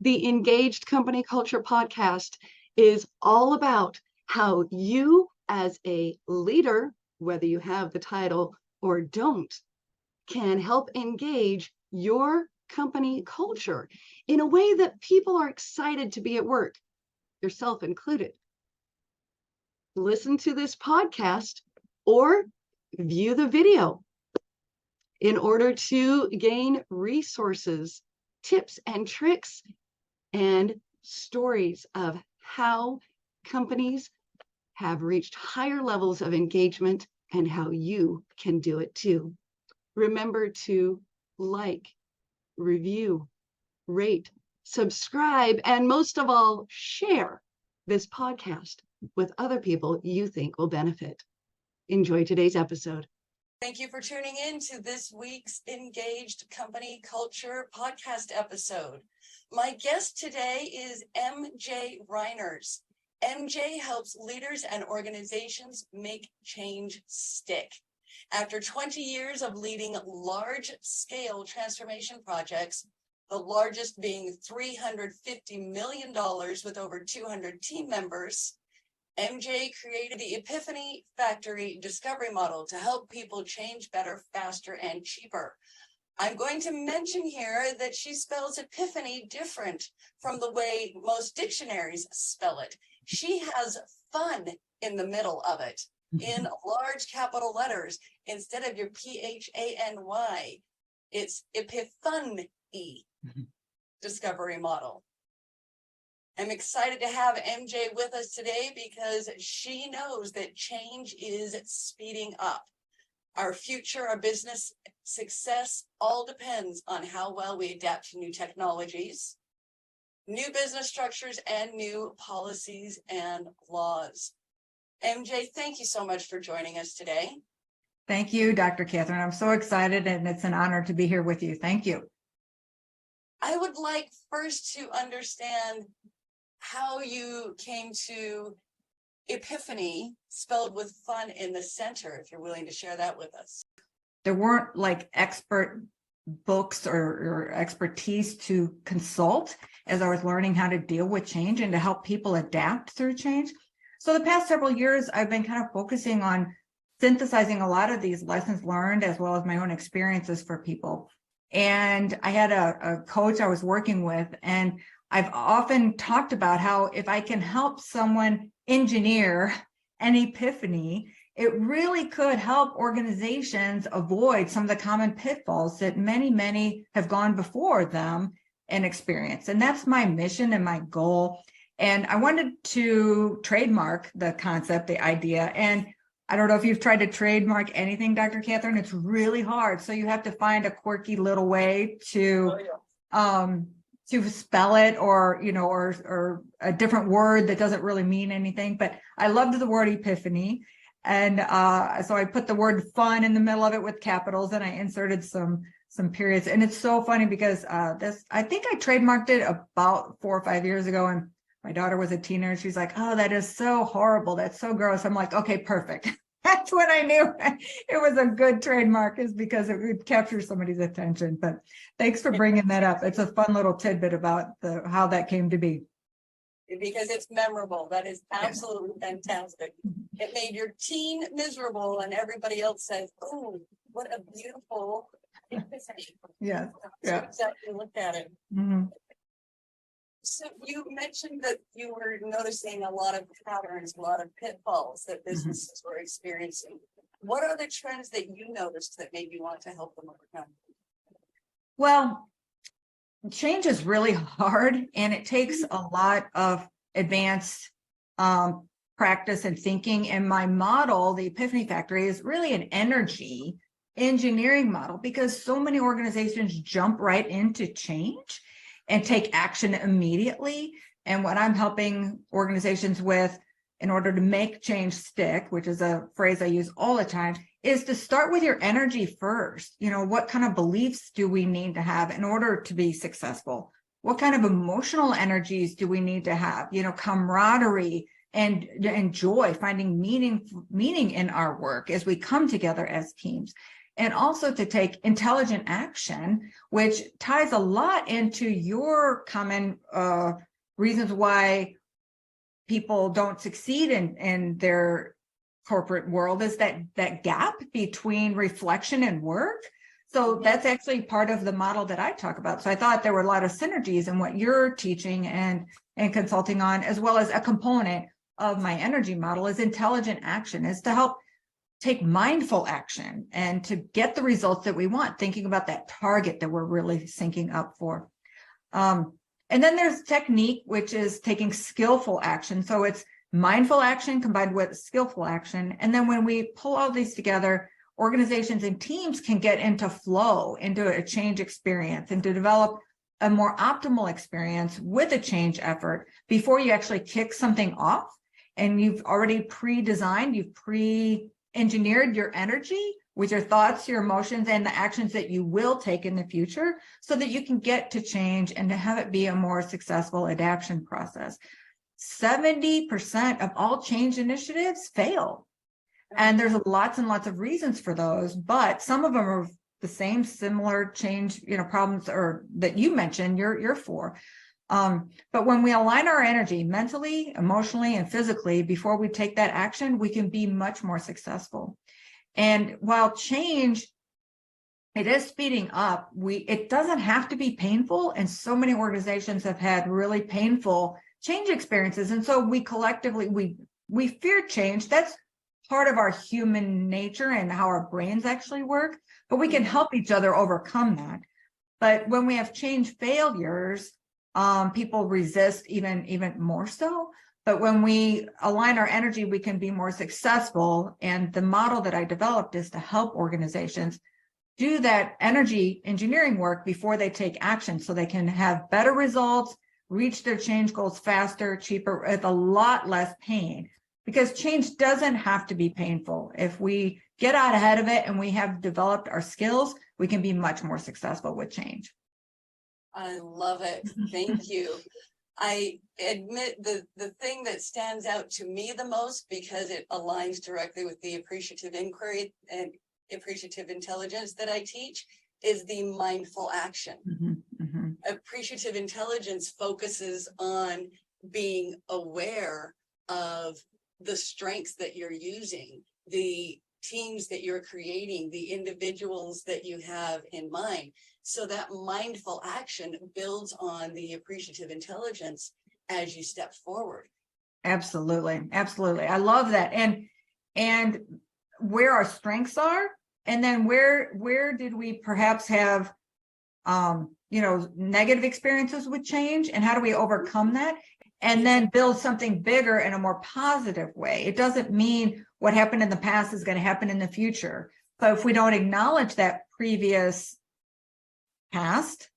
The Engaged Company Culture podcast is all about how you, as a leader, whether you have the title or don't, can help engage your company culture in a way that people are excited to be at work, yourself included. Listen to this podcast or view the video in order to gain resources, tips and tricks, and stories of how companies have reached higher levels of engagement and how you can do it too. Remember to like, review, rate, subscribe, and most of all, share this podcast with other people you think will benefit. Enjoy today's episode. Thank you for tuning in to this week's Engaged Company Culture podcast episode. My guest today is MJ Reiners. MJ helps leaders and organizations make change stick. After 20 years of leading large-scale transformation projects, the largest being $350 million with over 200 team members, MJ created the Epi.FUN.Ny Factory discovery model to help people change better, faster, and cheaper. I'm going to mention here that she spells epiphany different from the way most dictionaries spell it. She has fun in the middle of it in large capital letters. Instead of your P-H-A-N-Y, it's Epi.FUN.Ny discovery model. I'm excited to have MJ with us today because she knows that change is speeding up. Our future, our business success, all depends on how well we adapt to new technologies, new business structures, and new policies and laws. MJ, thank you so much for joining us today. Thank you, Dr. Catherine. I'm so excited, and it's an honor to be here with you. Thank you. I would like first to understand how you came to Epiphany, spelled with fun in the center, if you're willing to share that with us. There weren't like expert books or expertise to consult as I was learning how to deal with change and to help people adapt through change. So the past several years, I've been kind of focusing on synthesizing a lot of these lessons learned as well as my own experiences for people. And I had a coach I was working with, and I've often talked about how if I can help someone engineer an epiphany, it really could help organizations avoid some of the common pitfalls that many have gone before them and experienced. And that's my mission and my goal. And I wanted to trademark the concept, the idea. And I don't know if you've tried to trademark anything, Dr. Catherine, it's really hard. So you have to find a quirky little way to spell it, or, you know, or a different word that doesn't really mean anything. But I loved the word epiphany. And so I put the word fun in the middle of it with capitals, and I inserted some periods. And it's so funny because I think I trademarked it about 4 or 5 years ago, and my daughter was a teenager. She's like, "Oh, that is so horrible. That's so gross." I'm like, okay, perfect. That's when I knew it was a good trademark, is because it would capture somebody's attention. But thanks for bringing that up. It's a fun little tidbit about how that came to be. Because it's memorable. That is absolutely fantastic. It made your teen miserable, and everybody else says, "Oh, what a beautiful epiphany." Yeah. So exactly looked at it. Mm-hmm. So you mentioned that you were noticing a lot of patterns, a lot of pitfalls that businesses were experiencing. What are the trends that you noticed that made you want to help them overcome? Well, change is really hard, and it takes a lot of advanced practice and thinking. And my model, the Epi.FUN.Ny Factory, is really an energy engineering model, because so many organizations jump right into change and take action immediately. And what I'm helping organizations with in order to make change stick, which is a phrase I use all the time, is to start with your energy first. You know, what kind of beliefs do we need to have in order to be successful? What kind of emotional energies do we need to have? You know, camaraderie and joy, finding meaning in our work as we come together as teams. and also to take intelligent action, which ties a lot into your common reasons why people don't succeed in their corporate world, is that gap between reflection and work. So that's actually part of the model that I talk about. So I thought there were a lot of synergies in what you're teaching and consulting on, as well as a component of my energy model is intelligent action, is to help take mindful action and to get the results that we want, thinking about that target that we're really syncing up for. And then there's technique, which is taking skillful action. So it's mindful action combined with skillful action. And then when we pull all these together, organizations and teams can get into flow, into a change experience, and to develop a more optimal experience with a change effort before you actually kick something off. And you've already pre-designed, you've pre-engineered your energy with your thoughts, your emotions, and the actions that you will take in the future, so that you can get to change and to have it be a more successful adaptation process. 70% of all change initiatives fail. And there's lots and lots of reasons for those, but some of them are the same similar change, problems or that you mentioned you're for. But when we align our energy mentally, emotionally, and physically before we take that action, we can be much more successful. And while change, it is speeding up, it doesn't have to be painful. And so many organizations have had really painful change experiences. And so we collectively, we fear change. That's part of our human nature and how our brains actually work, but we can help each other overcome that. But when we have change failures, people resist even more so. But when we align our energy, we can be more successful. And the model that I developed is to help organizations do that energy engineering work before they take action, so they can have better results, reach their change goals faster, cheaper, with a lot less pain. Because change doesn't have to be painful. If we get out ahead of it and we have developed our skills, we can be much more successful with change. I love it. Thank you. I admit the thing that stands out to me the most, because it aligns directly with the appreciative inquiry and appreciative intelligence that I teach, is the mindful action. Appreciative intelligence focuses on being aware of the strengths that you're using, the teams that you're creating, the individuals that you have in mind. So that mindful action builds on the appreciative intelligence as you step forward. Absolutely. Absolutely. I love that. And where our strengths are, and then where did we perhaps have, negative experiences with change, and how do we overcome that? And then build something bigger in a more positive way. It doesn't mean what happened in the past is going to happen in the future. But if we don't acknowledge that previous past,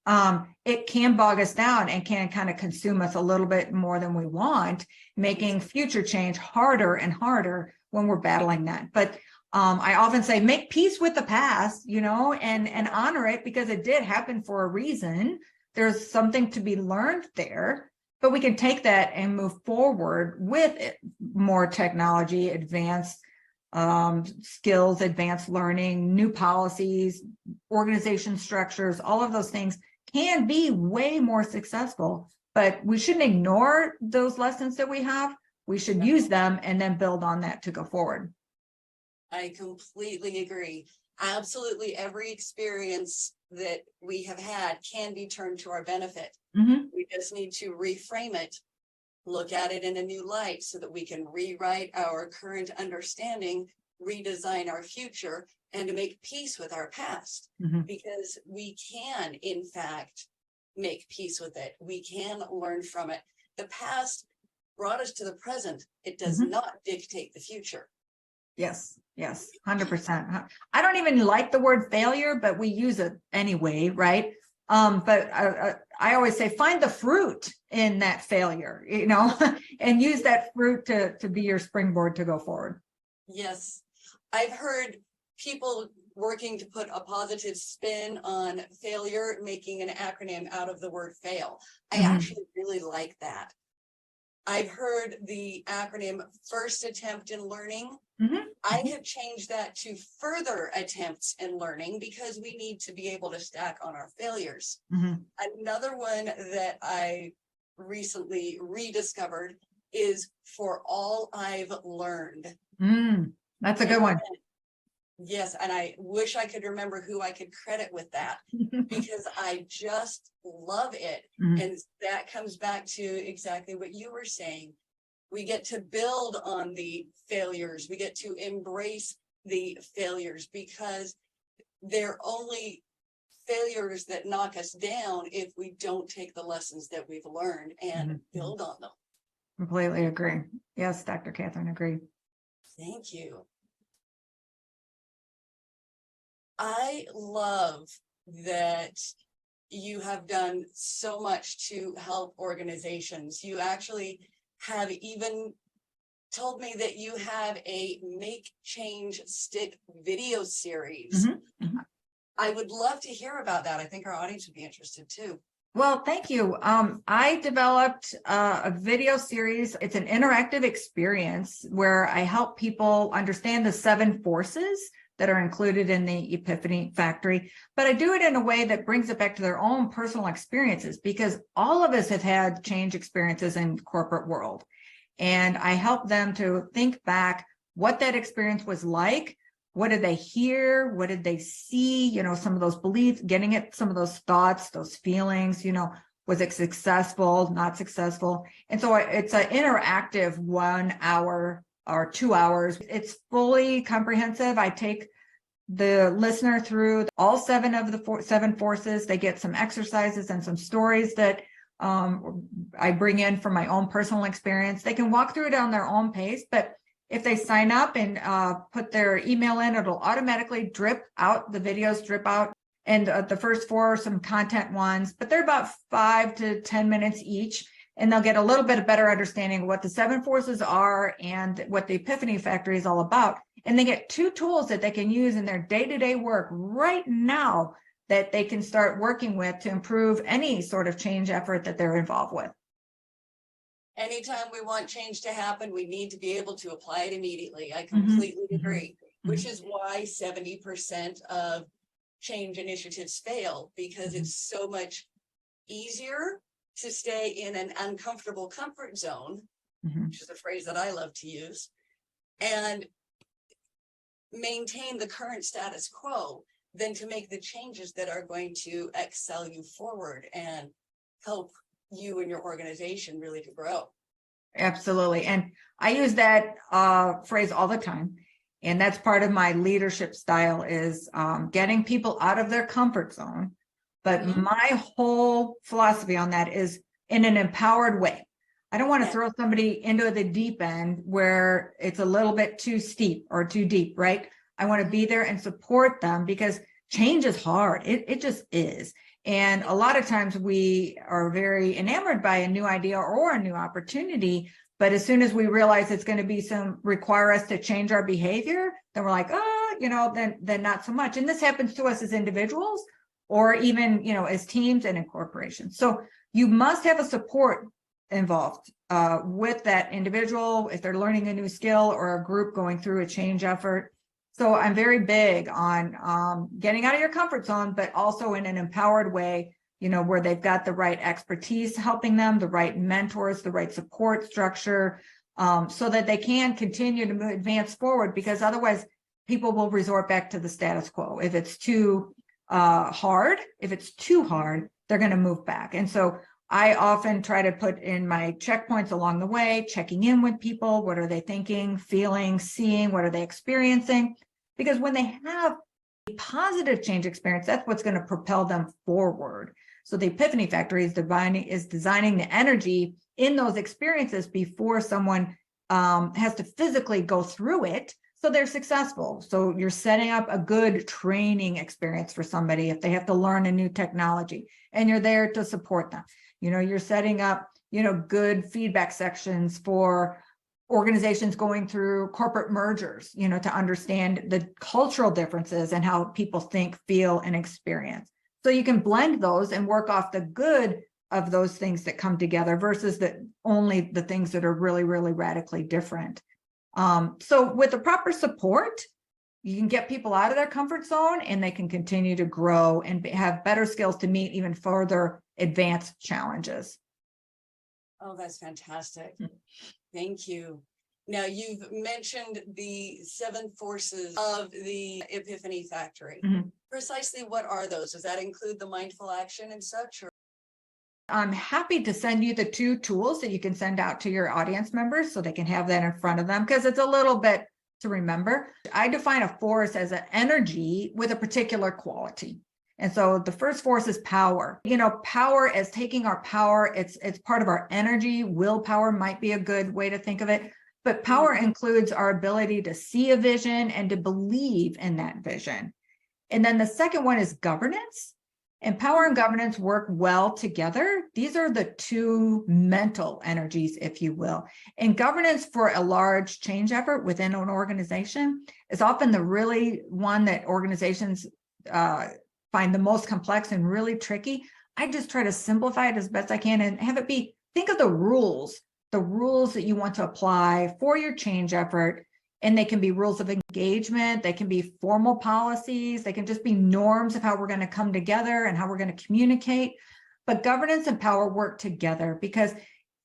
it can bog us down and can kind of consume us a little bit more than we want, making future change harder and harder when we're battling that. But I often say, make peace with the past, and honor it, because it did happen for a reason. There's something to be learned there. But we can take that and move forward with more technology, advanced skills, advanced learning, new policies, organization structures. All of those things can be way more successful, but we shouldn't ignore those lessons that we have. We should use them and then build on that to go forward. I completely agree. Absolutely every experience that we have had can be turned to our benefit. We just need to reframe it, look at it in a new light, so that we can rewrite our current understanding, redesign our future, and to make peace with our past. Because we can, in fact, make peace with it. We can learn from it. The past brought us to the present. It does not dictate the future. Yes, 100%. I don't even like the word failure, but we use it anyway, right? But I always say, find the fruit in that failure, and use that fruit to be your springboard to go forward. Yes. I've heard people working to put a positive spin on failure, making an acronym out of the word fail. I actually really like that. I've heard the acronym first attempt in learning. Mhm. I have changed that to further attempts in learning because we need to be able to stack on our failures. Mhm. Another one that I recently rediscovered is for all I've learned. That's a good one. Yes, and I wish I could remember who I could credit with that because I just love it. Mhm. And that comes back to exactly what you were saying. We get to build on the failures. We get to embrace the failures because they're only failures that knock us down if we don't take the lessons that we've learned and Mhm. build on them. Completely agree. Yes, Dr. Catherine, agree. Thank you. I love that you have done so much to help organizations. You actually have even told me that you have a Make Change Stick video series. Mhm. Mhm. I would love to hear about that. I think our audience would be interested too. Well, thank you. I developed a video series. It's an interactive experience where I help people understand the 7 forces that are included in the Epiphany Factory, but I do it in a way that brings it back to their own personal experiences because all of us have had change experiences in the corporate world. And I help them to think back what that experience was like. What did they hear? What did they see? You know, some of those beliefs, getting at some of those thoughts, those feelings, you know, was it successful, not successful? And so it's an interactive 1 hour or 2 hours. It's fully comprehensive. I take the listener through all 7 of the 7 forces. They get some exercises and some stories that I bring in from my own personal experience. They can walk through it on their own pace, but if they sign up and put their email in, it'll automatically drip out, the videos drip out. And the first 4 are some content ones, but they're about 5 to 10 minutes each. And they'll get a little bit of better understanding of what the 7 forces are and what the Epiphany Factory is all about. And they get 2 tools that they can use in their day-to-day work right now that they can start working with to improve any sort of change effort that they're involved with. Anytime we want change to happen, we need to be able to apply it immediately. I completely agree, which is why 70% of change initiatives fail, because it's so much easier to stay in an uncomfortable comfort zone, which is a phrase that I love to use, and maintain the current status quo than to make the changes that are going to excel you forward and help you and your organization really to grow. Absolutely. And I use that phrase all the time. And that's part of my leadership style is getting people out of their comfort zone. But my whole philosophy on that is in an empowered way. I don't want to throw somebody into the deep end where it's a little bit too steep or too deep, right? I want to be there and support them because change is hard. It just is. And a lot of times we are very enamored by a new idea or a new opportunity. But as soon as we realize it's going to be require us to change our behavior, then we're like, then not so much. And this happens to us as individuals or even, as teams and in corporations. So you must have a support involved with that individual if they're learning a new skill or a group going through a change effort. So I'm very big on getting out of your comfort zone, but also in an empowered way, where they've got the right expertise helping them, the right mentors, the right support structure, so that they can continue to advance forward, because otherwise people will resort back to the status quo. If it's too hard, they're going to move back. And so I often try to put in my checkpoints along the way, checking in with people. What are they thinking, feeling, seeing? What are they experiencing? Because when they have a positive change experience, that's what's going to propel them forward. So the Epiphany Factory is designing the energy in those experiences before someone has to physically go through it, so they're successful. So you're setting up a good training experience for somebody if they have to learn a new technology, and you're there to support them. You're setting up, good feedback sections for organizations going through corporate mergers, to understand the cultural differences and how people think, feel, and experience. So you can blend those and work off the good of those things that come together versus only the things that are really, really radically different. So with the proper support, you can get people out of their comfort zone and they can continue to grow and have better skills to meet even further advanced challenges. Oh, that's fantastic. Thank you. Now, you've mentioned the 7 forces of the Epiphany Factory. Precisely what are those? Does that include the mindful action and such? Or? I'm happy to send you the 2 tools that you can send out to your audience members so they can have that in front of them, because it's a little bit to remember. I define a force as an energy with a particular quality. And so the first force is power. You know, power as taking our power, it's part of our energy. Willpower might be a good way to think of it. But power includes our ability to see a vision and to believe in that vision. And then the second one is governance. And power and governance work well together. These are the 2 mental energies, if you will. And governance for a large change effort within an organization is often the really one that organizations find the most complex and really tricky. I just try to simplify it as best I can and have it be, think of the rules that you want to apply for your change effort. And they can be rules of engagement, they can be formal policies, they can just be norms of how we're going to come together and how we're going to communicate. But governance and power work together, because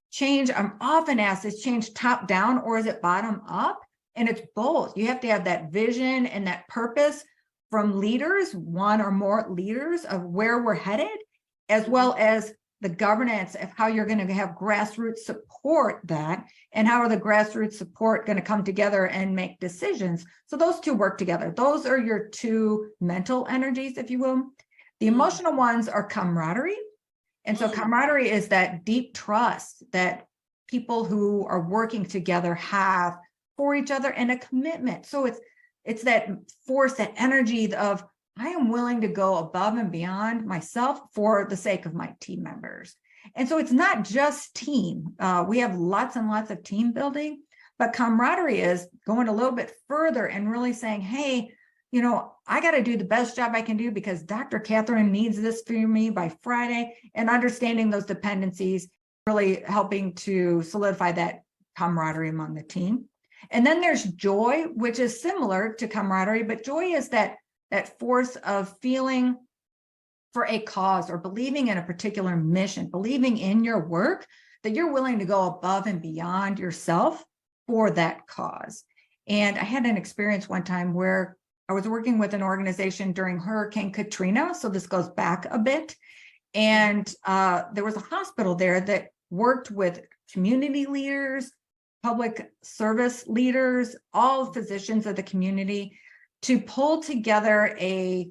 change, I'm often asked, is change top down or is it bottom up? And it's both. You have to have that vision and that purpose from leaders, 1 or more leaders, of where we're headed, as well as the governance of how you're going to have grassroots support that, and how are the grassroots support going to come together and make decisions. So those 2 work together. Those are your 2 mental energies, if you will. The emotional ones are camaraderie. And so camaraderie is that deep trust that people who are working together have for each other, and a commitment. So it's that force, that energy of, I am willing to go above and beyond myself for the sake of my team members. And so it's not just team. We have lots and lots of team building, but camaraderie is going a little bit further and really saying, hey, you know, I got to do the best job I can do because Dr. Catherine needs this for me by Friday, and understanding those dependencies, really helping to solidify that camaraderie among the team. And then there's joy, which is similar to camaraderie, but joy is that force of feeling for a cause or believing in a particular mission, believing in your work, that you're willing to go above and beyond yourself for that cause. And I had an experience one time where I was working with an organization during Hurricane Katrina. So this goes back a bit. And there was a hospital there that worked with community leaders, public service leaders, all physicians of the community, to pull together a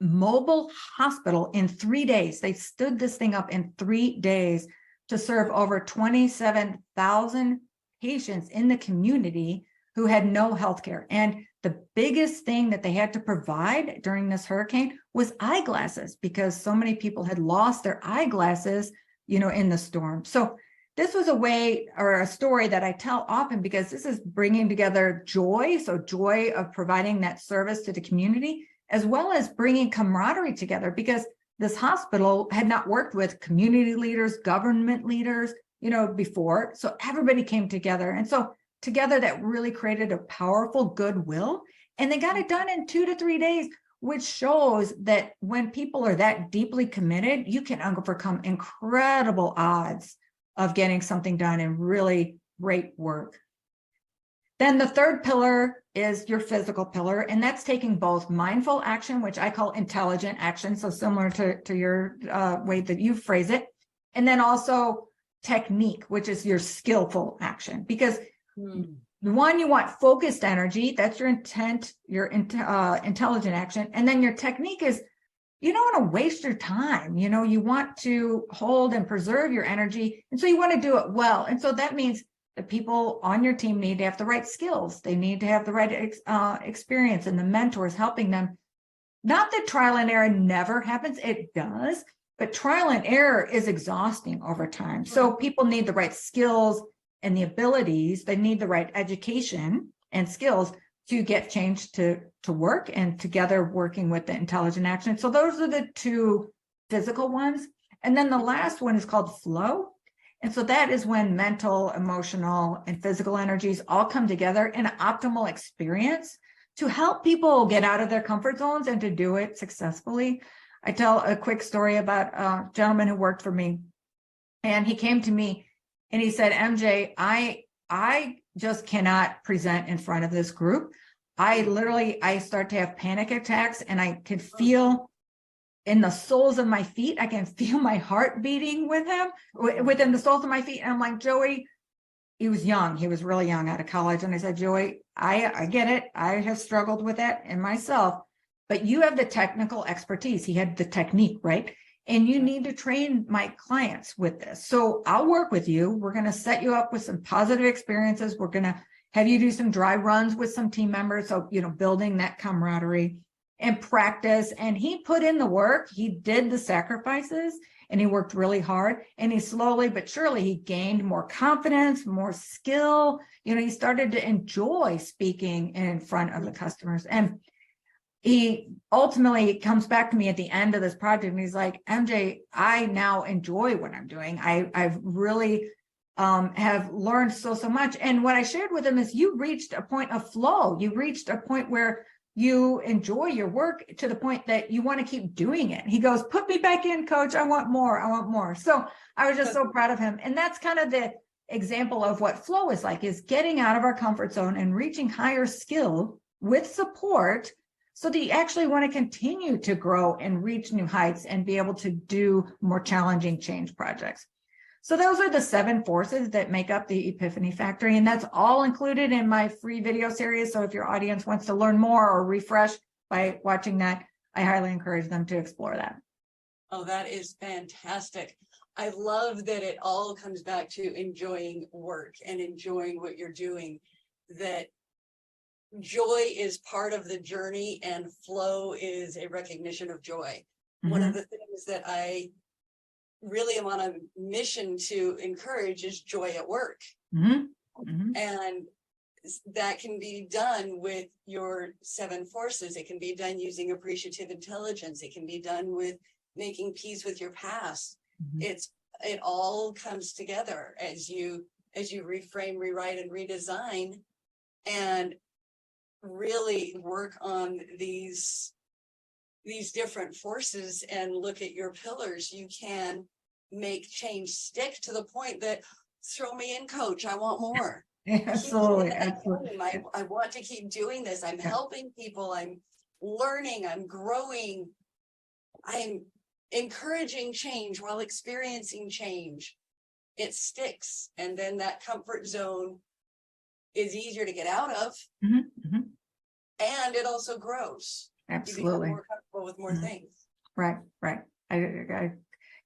mobile hospital in 3 days. They stood this thing up in 3 days to serve over 27,000 patients in the community who had no health care. And the biggest thing that they had to provide during this hurricane was eyeglasses, because so many people had lost their eyeglasses, you know, in the storm. So this was a way, or a story, that I tell often, because this is bringing together joy. So joy of providing that service to the community, as well as bringing camaraderie together, because this hospital had not worked with community leaders, government leaders, you know, before. So everybody came together. And so together that really created a powerful goodwill, and they got it done in 2 to 3 days, which shows that when people are that deeply committed, you can overcome incredible odds of getting something done and really great work. Then the third pillar is your physical pillar, and that's taking both mindful action, which I call intelligent action, so similar to your way that you phrase it, and then also technique, which is your skillful action. Because one, you want focused energy, that's your intent, your intelligent action, and then your technique is, you don't want to waste your time. You know, you want to hold and preserve your energy. And so you want to do it well. And so that means the people on your team need to have the right skills. They need to have the right experience, and the mentors helping them. Not that trial and error never happens. It does. But trial and error is exhausting over time. So people need the right skills and the abilities. They need the right education and skills to get change to work, and together working with the intelligent action. So those are the two physical ones. And then the last one is called flow. And so that is when mental, emotional, and physical energies all come together in an optimal experience to help people get out of their comfort zones and to do it successfully. I tell a quick story about a gentleman who worked for me, and he came to me and he said, MJ, I just cannot present in front of this group. I start to have panic attacks, and I could feel in the soles of my feet, I can feel my heart beating within the soles of my feet. And I'm like, Joey, he was young. He was really young, out of college. And I said, Joey, I get it. I have struggled with that in myself, but you have the technical expertise. He had the technique, right? And you need to train my clients with this. So I'll work with you. We're going to set you up with some positive experiences. We're going to have you do some dry runs with some team members. So, building that camaraderie and practice. And he put in the work. He did the sacrifices, and he worked really hard. And he slowly but surely, he gained more confidence, more skill. He started to enjoy speaking in front of the customers. And he ultimately comes back to me at the end of this project, and he's like, MJ, I now enjoy what I'm doing. I've really have learned so much. And what I shared with him is, you reached a point of flow. You reached a point where you enjoy your work to the point that you want to keep doing it. He goes, put me back in, coach. I want more. I want more. So I was just so proud of him. And that's kind of the example of what flow is like, is getting out of our comfort zone and reaching higher skill with support, so that you actually want to continue to grow and reach new heights and be able to do more challenging change projects. So those are the 7 forces that make up the Epiphany Factory, and that's all included in my free video series. So if your audience wants to learn more or refresh by watching that, I highly encourage them to explore that. Oh, that is fantastic. I love that it all comes back to enjoying work and enjoying what you're doing, that joy is part of the journey and flow is a recognition of joy. One of the things that I really am on a mission to encourage is joy at work. And that can be done with your 7 forces. It can be done using appreciative intelligence. It can be done with making peace with your past. It all comes together as you reframe, rewrite, and redesign, and really work on these different forces and look at your pillars. You can make change stick to the point that, throw me in, coach, I want more. Absolutely. I want to keep doing this. I'm helping people. I'm learning. I'm growing. I'm encouraging change while experiencing change. It sticks. And then that comfort zone is easier to get out of. And it also grows. Absolutely. You become more comfortable with more things. Right.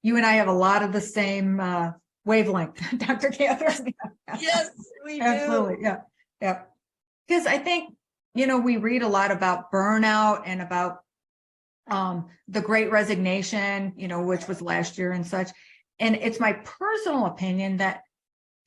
You and I have a lot of the same wavelength, Dr. Catherine. Yes, we do. Absolutely. Yeah. Because I think, we read a lot about burnout and about the Great Resignation, which was last year and such. And it's my personal opinion that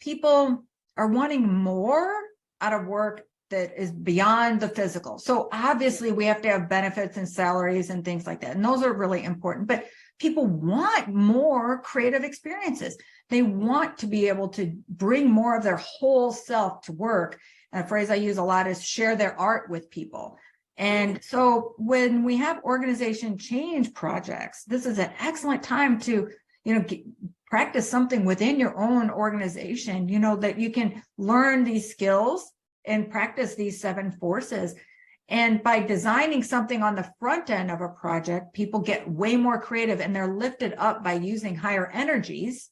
people are wanting more out of work that is beyond the physical. So obviously we have to have benefits and salaries and things like that. And those are really important, but people want more creative experiences. They want to be able to bring more of their whole self to work. And a phrase I use a lot is share their art with people. And so when we have organization change projects, this is an excellent time to, practice something within your own organization, that you can learn these skills and practice these 7 forces. And by designing something on the front end of a project, people get way more creative and they're lifted up by using higher energies.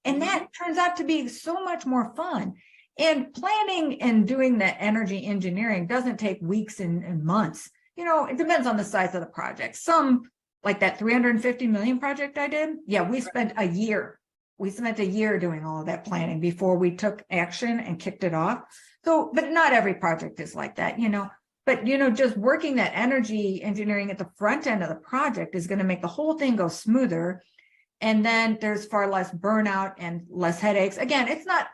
And that turns out to be so much more fun. And planning and doing the energy engineering doesn't take weeks and months. It depends on the size of the project. Some, like that 350 million project I did, we spent a year. We spent a year doing all of that planning before we took action and kicked it off. So, but not every project is like that, But, just working that energy engineering at the front end of the project is going to make the whole thing go smoother. And then there's far less burnout and less headaches. Again, it's not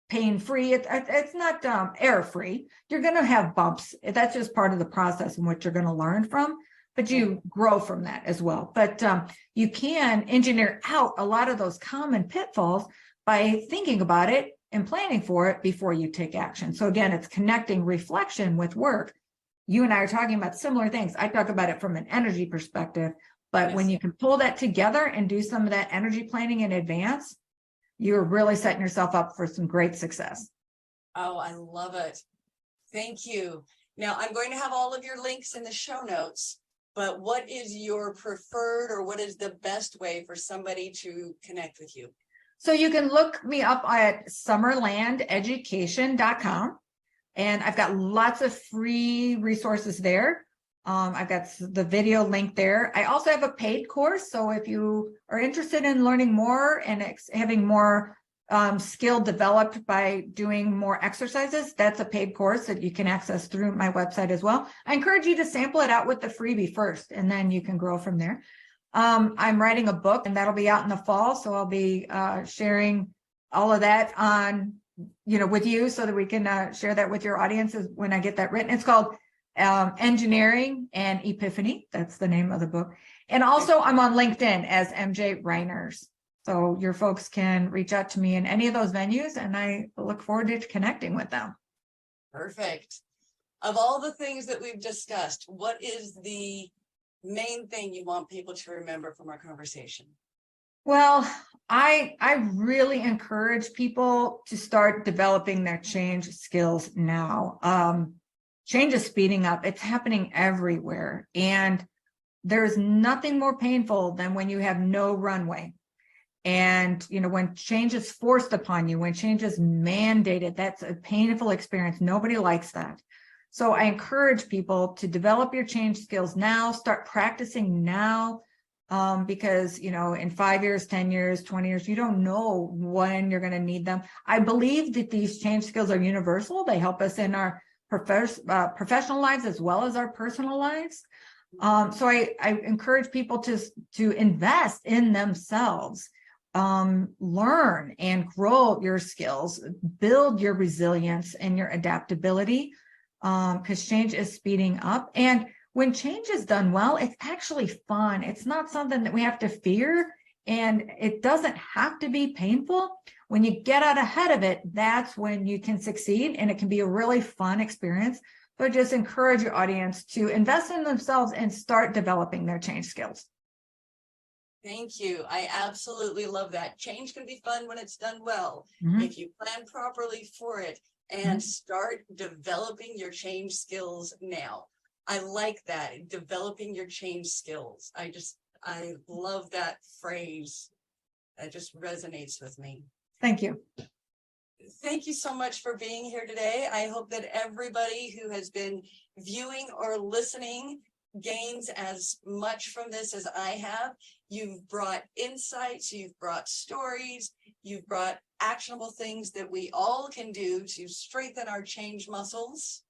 pain-free. It's not error-free. You're going to have bumps. That's just part of the process in which you're going to learn from. but you grow from that as well. But you can engineer out a lot of those common pitfalls by thinking about it and planning for it before you take action. So again, it's connecting reflection with work. You and I are talking about similar things. I talk about it from an energy perspective, but when you can pull that together and do some of that energy planning in advance, you're really setting yourself up for some great success. Oh, I love it. Thank you. Now, I'm going to have all of your links in the show notes, but what is your preferred or what is the best way for somebody to connect with you? So you can look me up at summerlandeducation.com, and I've got lots of free resources there. I've got the video link there. I also have a paid course. So if you are interested in learning more and having more skill developed by doing more exercises, that's a paid course that you can access through my website as well. I encourage you to sample it out with the freebie first, and then you can grow from there. I'm writing a book, and that'll be out in the fall. So I'll be sharing all of that with you so that we can share that with your audiences when I get that written. It's called Engineering and Epiphany. That's the name of the book. And also I'm on LinkedIn as MJ Reiners. So your folks can reach out to me in any of those venues, and I look forward to connecting with them. Perfect. Of all the things that we've discussed, what is the main thing you want people to remember from our conversation? Well, I really encourage people to start developing their change skills now. Change is speeding up. It's happening everywhere. And there's nothing more painful than when you have no runway. And, when change is forced upon you, when change is mandated, that's a painful experience. Nobody likes that. So I encourage people to develop your change skills now, start practicing now, because, in 5 years, 10 years, 20 years, you don't know when you're going to need them. I believe that these change skills are universal. They help us in our professional lives as well as our personal lives. So I encourage people to invest in themselves, learn and grow your skills, build your resilience and your adaptability, because change is speeding up. And when change is done well, it's actually fun. It's not something that we have to fear, and it doesn't have to be painful. When you get out ahead of it, that's when you can succeed, and it can be a really fun experience. So just encourage your audience to invest in themselves and start developing their change skills. Thank you. I absolutely love that. Change can be fun when it's done well. If you plan properly for it and start developing your change skills now. I like that, developing your change skills. I love that phrase. That just resonates with me. Thank you. Thank you so much for being here today. I hope that everybody who has been viewing or listening gains as much from this as I have. You've brought insights, you've brought stories, you've brought actionable things that we all can do to strengthen our change muscles.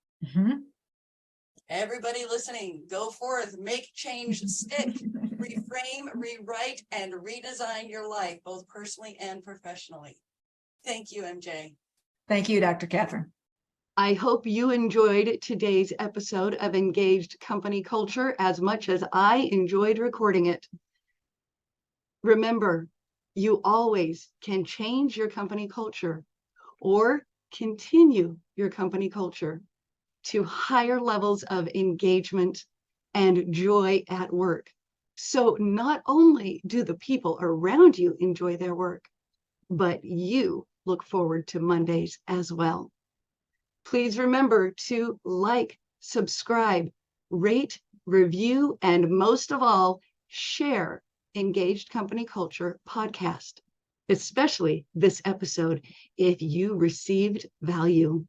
Everybody listening, go forth, make change stick, reframe, rewrite, and redesign your life, both personally and professionally. Thank you, MJ. Thank you, Dr. Catherine. I hope you enjoyed today's episode of Engaged Company Culture as much as I enjoyed recording it. Remember, you always can change your company culture or continue your company culture to higher levels of engagement and joy at work. So not only do the people around you enjoy their work, but you look forward to Mondays as well. Please remember to like, subscribe, rate, review, and most of all, share Engaged Company Culture podcast, especially this episode if you received value.